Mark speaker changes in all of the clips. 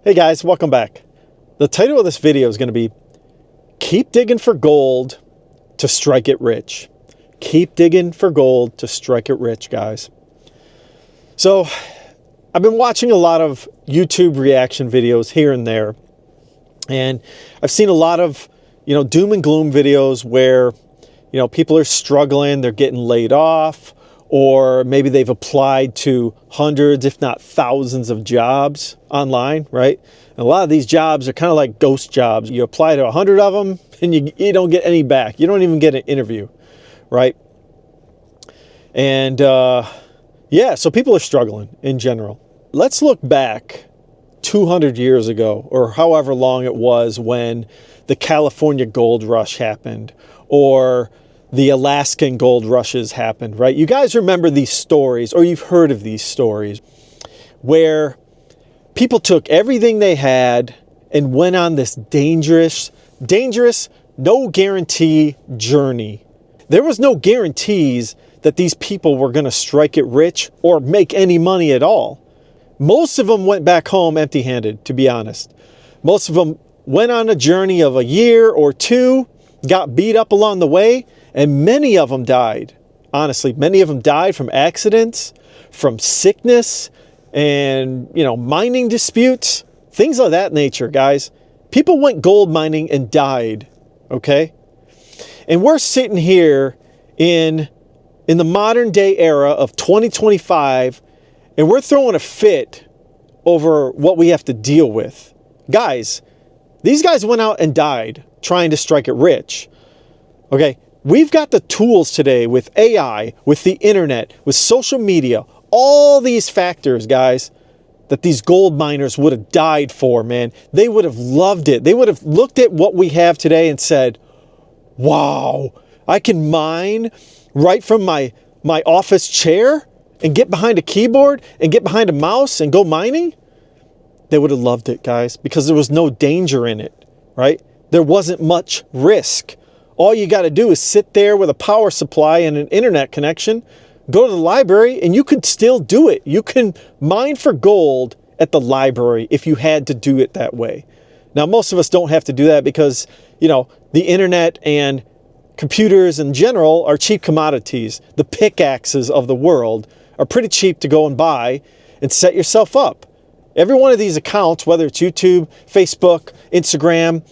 Speaker 1: Hey guys, welcome back. The title of this video is going to be Keep Digging for Gold to Strike It Rich. Keep digging for gold to strike it rich, guys. So I've been watching a lot of YouTube reaction videos here and there, and I've seen a lot of, doom and gloom videos where, people are struggling, they're getting laid off, or maybe they've applied to hundreds, if not thousands of jobs online, right? And a lot of these jobs are kind of like ghost jobs. You apply to 100 of them and you don't get any back. You don't even get an interview, right? And so people are struggling in general. Let's look back 200 years ago, or however long it was, when the California gold rush happened, or the Alaskan gold rushes happened, right? You guys remember these stories, or you've heard of these stories, where people took everything they had and went on this dangerous, no guarantee journey. There was no guarantees that these people were going to strike it rich or make any money at all. Most of them went back home empty-handed, to be honest. Most of them went on a journey of a year or two, got beat up along the way, and many of them died. Honestly, many of them died from accidents, from sickness, and, mining disputes, things of that nature, guys. People went gold mining and died, okay? And we're sitting here in the modern day era of 2025, and we're throwing a fit over what we have to deal with. Guys, these guys went out and died trying to strike it rich, okay? We've got the tools today with AI, with the internet, with social media, all these factors, guys, that these gold miners would have died for, man. They would have loved it. They would have looked at what we have today and said, wow, I can mine right from my office chair and get behind a keyboard and get behind a mouse and go mining. They would have loved it, guys, because there was no danger in it, right? There wasn't much risk. All you got to do is sit there with a power supply and an internet connection, go to the library, and you could still do it. You can mine for gold at the library if you had to do it that way. Now, most of us don't have to do that because, the internet and computers in general are cheap commodities. The pickaxes of the world are pretty cheap to go and buy and set yourself up. Every one of these accounts, whether it's YouTube, Facebook, Instagram,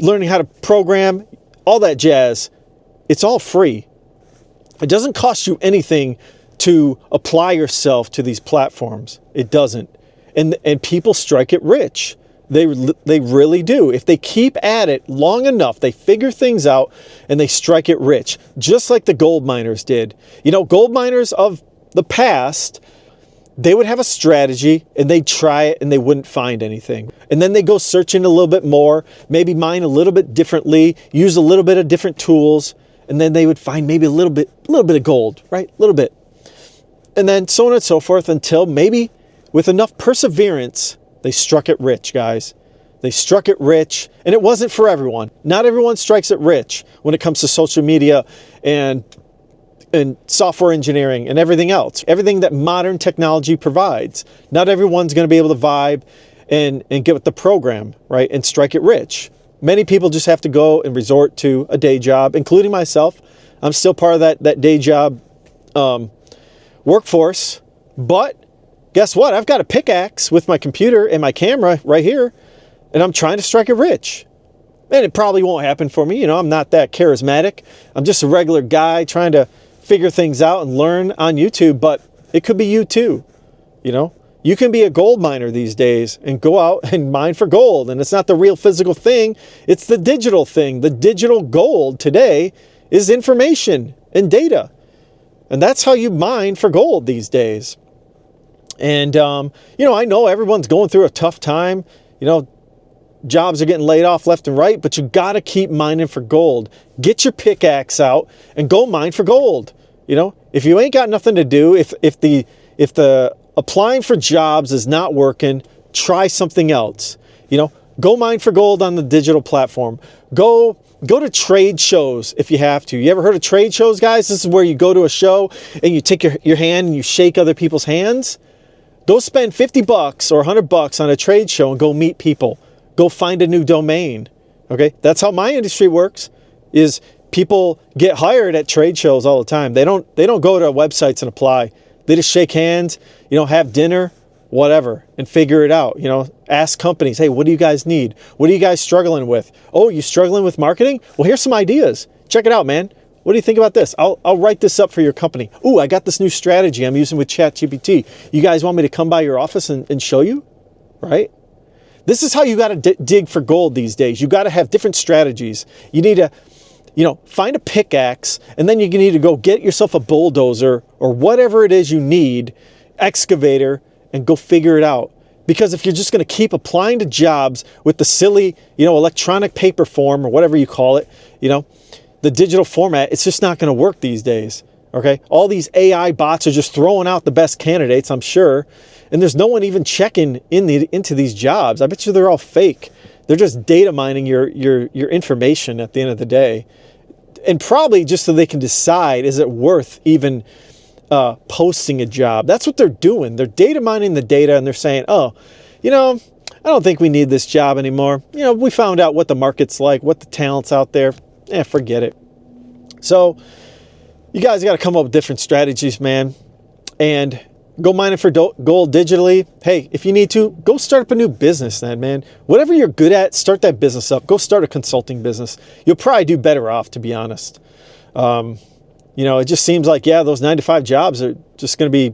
Speaker 1: learning how to program, all that jazz, it's all free. It doesn't cost you anything to apply yourself to these platforms. It doesn't. And people strike it rich. They really do. If they keep at it long enough, they figure things out and they strike it rich, just like the gold miners did. Gold miners of the past, they would have a strategy and they'd try it and they wouldn't find anything. And then they go searching a little bit more, maybe mine a little bit differently, use a little bit of different tools, and then they would find maybe a little bit of gold, right? A little bit. And then so on and so forth until maybe with enough perseverance, they struck it rich, guys. They struck it rich, and it wasn't for everyone. Not everyone strikes it rich when it comes to social media and software engineering and everything else, everything that modern technology provides. Not everyone's going to be able to vibe and get with the program, right, and strike it rich. Many people just have to go and resort to a day job, including myself. I'm still part of that day job workforce, but guess what? I've got a pickaxe with my computer and my camera right here, and I'm trying to strike it rich. And it probably won't happen for me. I'm not that charismatic. I'm just a regular guy trying to figure things out and learn on YouTube, but it could be you too. You can be a gold miner these days and go out and mine for gold. And it's not the real physical thing. It's the digital thing. The digital gold today is information and data. And that's how you mine for gold these days. And, I know everyone's going through a tough time. Jobs are getting laid off left and right, but you got to keep mining for gold. Get your pickaxe out and go mine for gold. If you ain't got nothing to do, if the applying for jobs is not working, try something else. Go mine for gold on the digital platform. Go to trade shows if you have to. You ever heard of trade shows, guys? This is where you go to a show and you take your hand and you shake other people's hands. Go spend 50 bucks or 100 bucks on a trade show and go meet people. Go find a new domain. Okay? That's how my industry works, is people get hired at trade shows all the time. They don't go to websites and apply. They just shake hands, have dinner, whatever, and figure it out. Ask companies, hey, what do you guys need? What are you guys struggling with? Oh, you struggling with marketing? Well, here's some ideas. Check it out, man. What do you think about this? I'll write this up for your company. Ooh, I got this new strategy I'm using with ChatGPT. You guys want me to come by your office and show you? Right? This is how you got to dig for gold these days. You got to have different strategies. You need to, find a pickaxe, and then you need to go get yourself a bulldozer or whatever it is you need, excavator, and go figure it out. Because if you're just going to keep applying to jobs with the silly, electronic paper form or whatever you call it, the digital format, it's just not going to work these days. Okay? All these AI bots are just throwing out the best candidates, I'm sure. And there's no one even checking into these jobs. I bet you they're all fake. They're just data mining your information at the end of the day. And probably just so they can decide, is it worth even posting a job? That's what they're doing. They're data mining the data, and they're saying, oh, I don't think we need this job anymore. We found out what the market's like, what the talent's out there. Forget it. So you guys got to come up with different strategies, man, and go mining for gold digitally. Hey, if you need to, go start up a new business then, man. Whatever you're good at, start that business up. Go start a consulting business. You'll probably do better off, to be honest. It just seems like, those 9-to-5 jobs are just going to be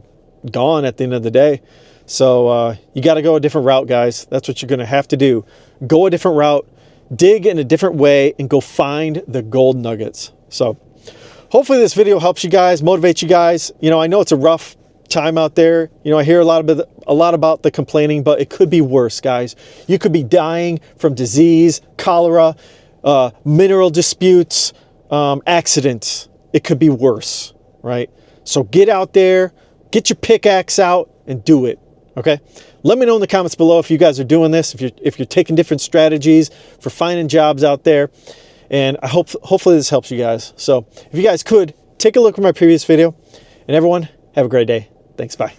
Speaker 1: gone at the end of the day. So you got to go a different route, guys. That's what you're going to have to do. Go a different route, dig in a different way, and go find the gold nuggets. So hopefully this video helps you guys, motivates you guys. I know it's a rough time out there. I hear a lot about the complaining, but it could be worse, guys. You could be dying from disease, cholera, mineral disputes, accidents. It could be worse, right? So get out there, get your pickaxe out, and do it. Okay? Let me know in the comments below if you guys are doing this, if you're taking different strategies for finding jobs out there. And I hopefully this helps you guys. So if you guys could take a look at my previous video, and everyone, have a great day. Thanks. Bye.